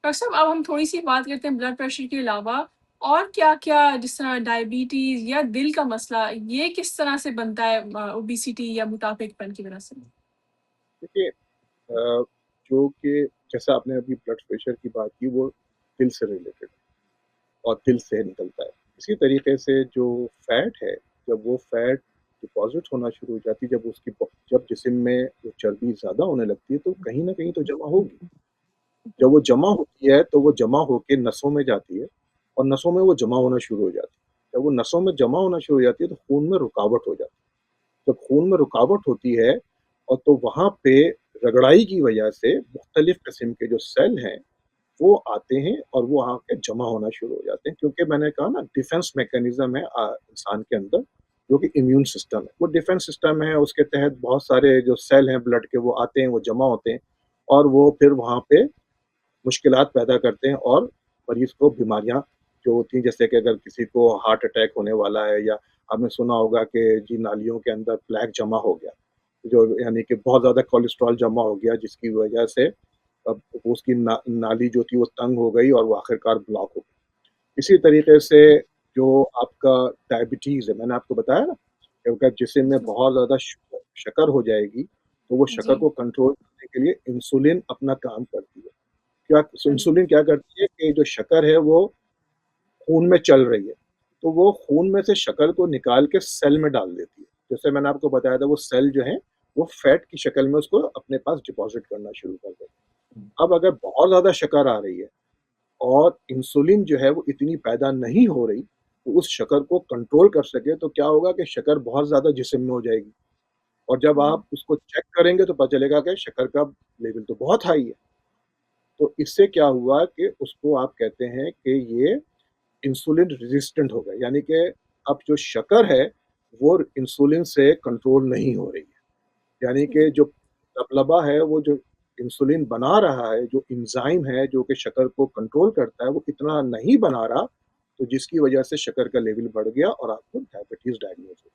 Doctor صاحب اب ہم تھوڑی سی بات کرتے ہیں بلڈ پریشر کے علاوہ اور کیا کیا، جس طرح ڈائبٹیز یا دل کا مسئلہ، یہ کس طرح سے بنتا ہے اوبیسٹی یا موٹاپے پن کی وجہ سے؟ دیکھیے جو کہ جیسا آپ نے ابھی بلڈ پریشر کی بات کی، وہ دل سے ریلیٹڈ اور دل سے نکلتا ہے. اسی طریقے سے جو فیٹ ہے، جب وہ فیٹ ڈپازٹ ہونا شروع ہو جاتی ہے، جب جسم میں وہ چربی زیادہ ہونے لگتی ہے تو کہیں نہ کہیں تو جمع ہوگی. جب وہ جمع ہوتی ہے تو وہ جمع ہو کے نسوں میں جاتی ہے اور نسوں میں وہ جمع ہونا شروع ہو جاتی ہے. جب وہ نسوں میں جمع ہونا شروع ہو جاتی ہے تو خون میں رکاوٹ ہو جاتی ہے. جب خون میں رکاوٹ ہوتی ہے اور تو وہاں پہ رگڑائی کی وجہ سے مختلف قسم کے جو سیل ہیں وہ آتے ہیں اور وہ وہاں پہ جمع ہونا شروع ہو جاتے ہیں. کیونکہ میں نے کہا نا، ڈیفense میکینزم ہے انسان کے اندر، جو کہ امیون سسٹم ہے. وہ ڈیفenس سسٹم ہے، اس کے تحت بہت سارے جو سیل ہیں بلڈ کے وہ آتے ہیں، وہ جمع ہوتے ہیں اور وہ پھر وہاں پہ مشکلات پیدا کرتے ہیں اور مریض کو بیماریاں جو ہوتی ہیں، جیسے کہ اگر کسی کو ہارٹ اٹیک ہونے والا ہے، یا آپ نے سنا ہوگا کہ جی نالیوں کے اندر پلیک جمع ہو گیا، جو یعنی کہ بہت زیادہ کولیسٹرول جمع ہو گیا، جس کی وجہ سے اب اس کی نالی جو تھی وہ تنگ ہو گئی اور وہ آخرکار بلاک ہو گئی. اسی طریقے سے جو آپ کا ڈائبٹیز ہے، میں نے آپ کو بتایا نا کہ اگر جسم میں بہت زیادہ شکر ہو جائے گی تو وہ شکر جی کو کنٹرول کرنے کے لیے انسولین اپنا کام کرتی ہے. کیا انسولین کیا کرتی ہے کہ جو شکر ہے وہ خون میں چل رہی ہے تو وہ خون میں سے شکر کو نکال کے سیل میں ڈال دیتی ہے. جیسے میں نے آپ کو بتایا تھا، وہ سیل جو ہیں وہ فیٹ کی شکل میں اس کو اپنے پاس ڈپازٹ کرنا شروع کر دیتے ہیں. اب اگر بہت زیادہ شکر آ رہی ہے اور انسولین جو ہے وہ اتنی پیدا نہیں ہو رہی تو اس شکر کو کنٹرول کر سکے تو کیا ہوگا کہ شکر بہت زیادہ جسم میں ہو جائے گی. اور جب آپ اس کو چیک کریں گے تو پتہ چلے گا کہ شکر کا لیول تو بہت ہائی ہے. تو اس سے کیا ہوا کہ اس کو آپ کہتے ہیں کہ یہ انسولین ریزسٹنٹ ہو گئے، یعنی کہ اب جو شکر ہے وہ انسولین سے کنٹرول نہیں ہو رہی ہے. یعنی کہ جو لبلبا ہے، وہ جو انسولین بنا رہا ہے، جو انزائم ہے جو کہ شکر کو کنٹرول کرتا ہے، وہ اتنا نہیں بنا رہا، تو جس کی وجہ سے شکر کا لیول بڑھ گیا اور آپ کو ڈائبٹیز ڈائگنوز ہو.